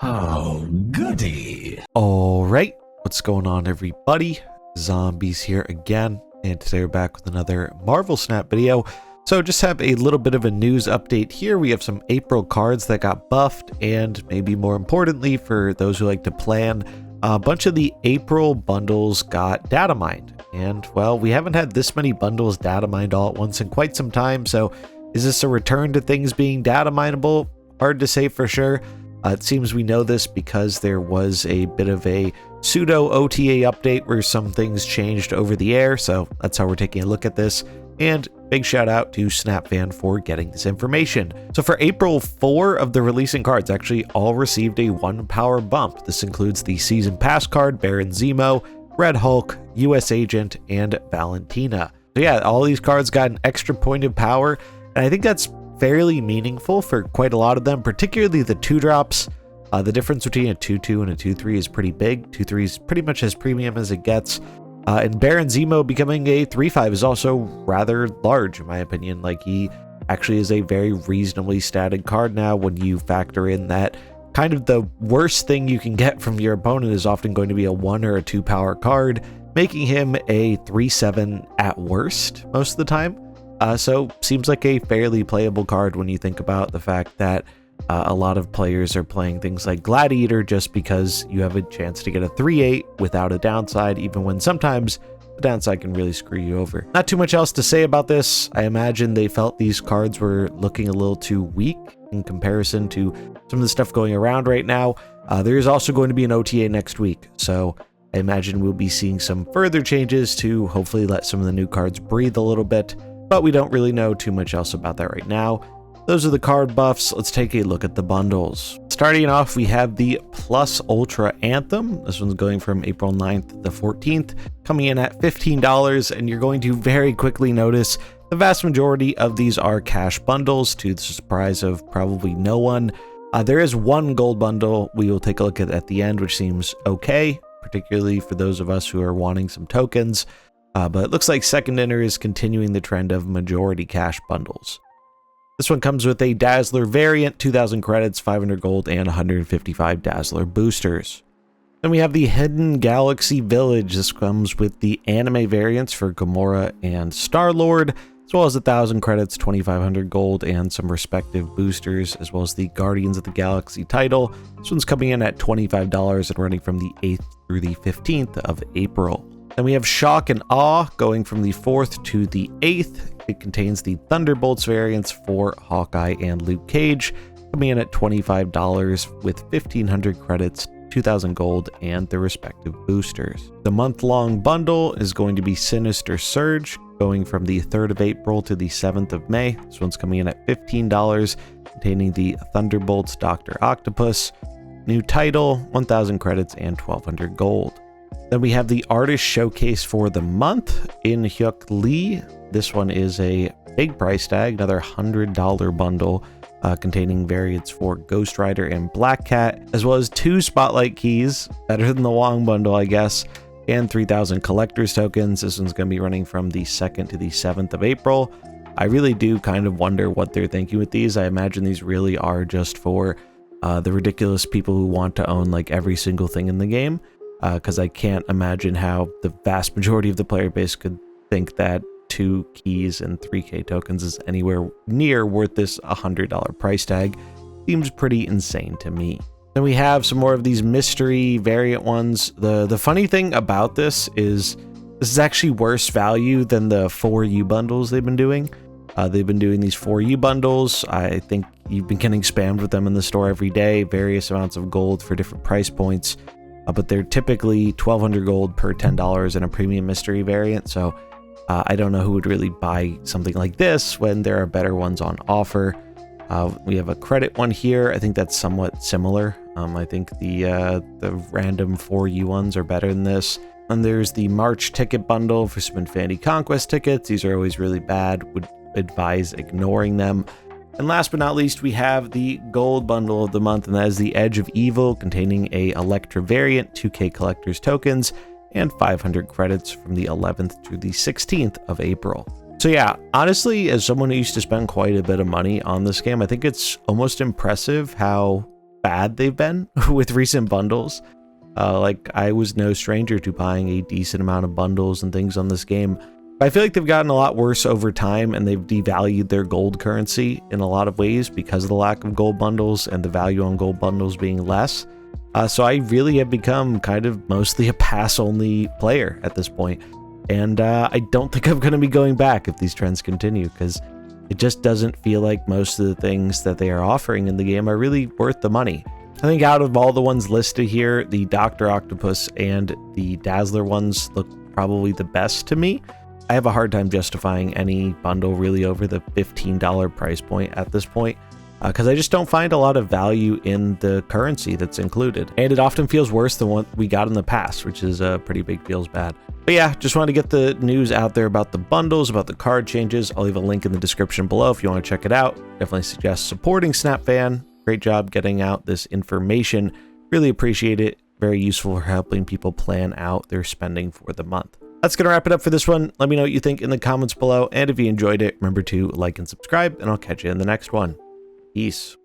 Oh, goody. All right, what's going on, everybody? Zombies here again, and today we're back with another Marvel Snap video. So just have a little bit of a news update here. We have some April cards that got buffed, and maybe more importantly for those who like to plan, a bunch of the April bundles got data mined. And well, we haven't had this many bundles data mined all at once in quite some time, so is this a return to things being data mineable? Hard to say for sure. It seems we know this because there was a bit of a pseudo OTA update where some things changed over the air, so that's how we're taking a look at this. And big shout out to SnapFan for getting this information. So for April, 4 of the releasing cards actually all received a 1 power bump. This includes the Season Pass card, Baron Zemo, Red Hulk, US Agent, and Valentina. So yeah, all these cards got an extra point of power, and I think that's fairly meaningful for quite a lot of them, particularly the 2-drops. The difference between a 2-2 and a 2-3 is pretty big. 2-3 is pretty much as premium as it gets. And Baron Zemo becoming a 3-5 is also rather large, in my opinion. Like, he actually is a very reasonably statted card now when you factor in that kind of the worst thing you can get from your opponent is often going to be a 1 or a 2 power card, making him a 3-7 at worst most of the time. So seems like a fairly playable card when you think about the fact that a lot of players are playing things like Gladiator just because you have a chance to get a 3-8 without a downside, even when sometimes the downside can really screw you over. Not too much else to say about this. I imagine they felt these cards were looking a little too weak in comparison to some of the stuff going around right now. There is also going to be an OTA next week, so I imagine we'll be seeing some further changes to hopefully let some of the new cards breathe a little bit. But we don't really know too much else about that right now. Those are the card buffs. Let's take a look at the bundles. Starting off, we have the Plus Ultra Anthem. This one's going from April 9th to the 14th, coming in at $15, and you're going to very quickly notice the vast majority of these are cash bundles, to the surprise of probably no one. There is one gold bundle we will take a look at the end, which seems okay, particularly for those of us who are wanting some tokens. But it looks like Second Enter is continuing the trend of majority cash bundles. This one comes with a Dazzler variant, 2,000 credits, 500 gold, and 155 Dazzler boosters. Then we have the Hidden Galaxy Village. This comes with the anime variants for Gamora and Star-Lord, as well as 1,000 credits, 2,500 gold, and some respective boosters, as well as the Guardians of the Galaxy title. This one's coming in at $25 and running from the 8th through the 15th of April. Then we have Shock and Awe going from the 4th to the 8th. It contains the Thunderbolts variants for Hawkeye and Luke Cage, coming in at $25 with 1,500 credits, 2,000 gold, and their respective boosters. The month-long bundle is going to be Sinister Surge, going from the 3rd of April to the 7th of May. This one's coming in at $15, containing the Thunderbolts Dr. Octopus, new title, 1,000 credits, and 1,200 gold. Then we have the Artist Showcase for the month in Hyuk Lee. This one is a big price tag, another $100 bundle containing variants for Ghost Rider and Black Cat, as well as 2 Spotlight keys, better than the Wong bundle, I guess, and 3,000 collector's tokens. This one's going to be running from the 2nd to the 7th of April. I really do kind of wonder what they're thinking with these. I imagine these really are just for the ridiculous people who want to own like every single thing in the game. Because I can't imagine how the vast majority of the player base could think that 2 keys and 3k tokens is anywhere near worth this $100 price tag. Seems pretty insane to me. Then we have some more of these mystery variant ones. The funny thing about this is actually worse value than the 4U bundles they've been doing. They've been doing these 4U bundles. I think you've been getting spammed with them in the store every day, various amounts of gold for different price points. But they're typically 1,200 gold per $10 in a premium mystery variant, so I don't know who would really buy something like this when there are better ones on offer. We have a credit one here. I think that's somewhat similar. I think the random 4U ones are better than this. And there's the March ticket bundle for some Infinity Conquest tickets. These are always really bad. Would advise ignoring them. And last but not least, we have the gold bundle of the month, and that is the Edge of Evil, containing a Elektra variant, 2k collector's tokens, and 500 credits from the 11th to the 16th of April. So yeah, honestly, as someone who used to spend quite a bit of money on this game, I think it's almost impressive how bad they've been with recent bundles. Like, I was no stranger to buying a decent amount of bundles and things on this game. But I feel like they've gotten a lot worse over time, and they've devalued their gold currency in a lot of ways because of the lack of gold bundles and the value on gold bundles being less. So I really have become kind of mostly a pass-only player at this point. And I don't think I'm going to be going back if these trends continue, because it just doesn't feel like most of the things that they are offering in the game are really worth the money. I think out of all the ones listed here, the Dr. Octopus and the Dazzler ones look probably the best to me. I have a hard time justifying any bundle really over the $15 price point at this point, because I just don't find a lot of value in the currency that's included. And it often feels worse than what we got in the past, which is pretty big feels bad. But yeah, just wanted to get the news out there about the bundles, about the card changes. I'll leave a link in the description below if you want to check it out. Definitely suggest supporting SnapFan. Great job getting out this information. Really appreciate it. Very useful for helping people plan out their spending for the month. That's going to wrap it up for this one. Let me know what you think in the comments below. And if you enjoyed it, remember to like and subscribe, and I'll catch you in the next one. Peace.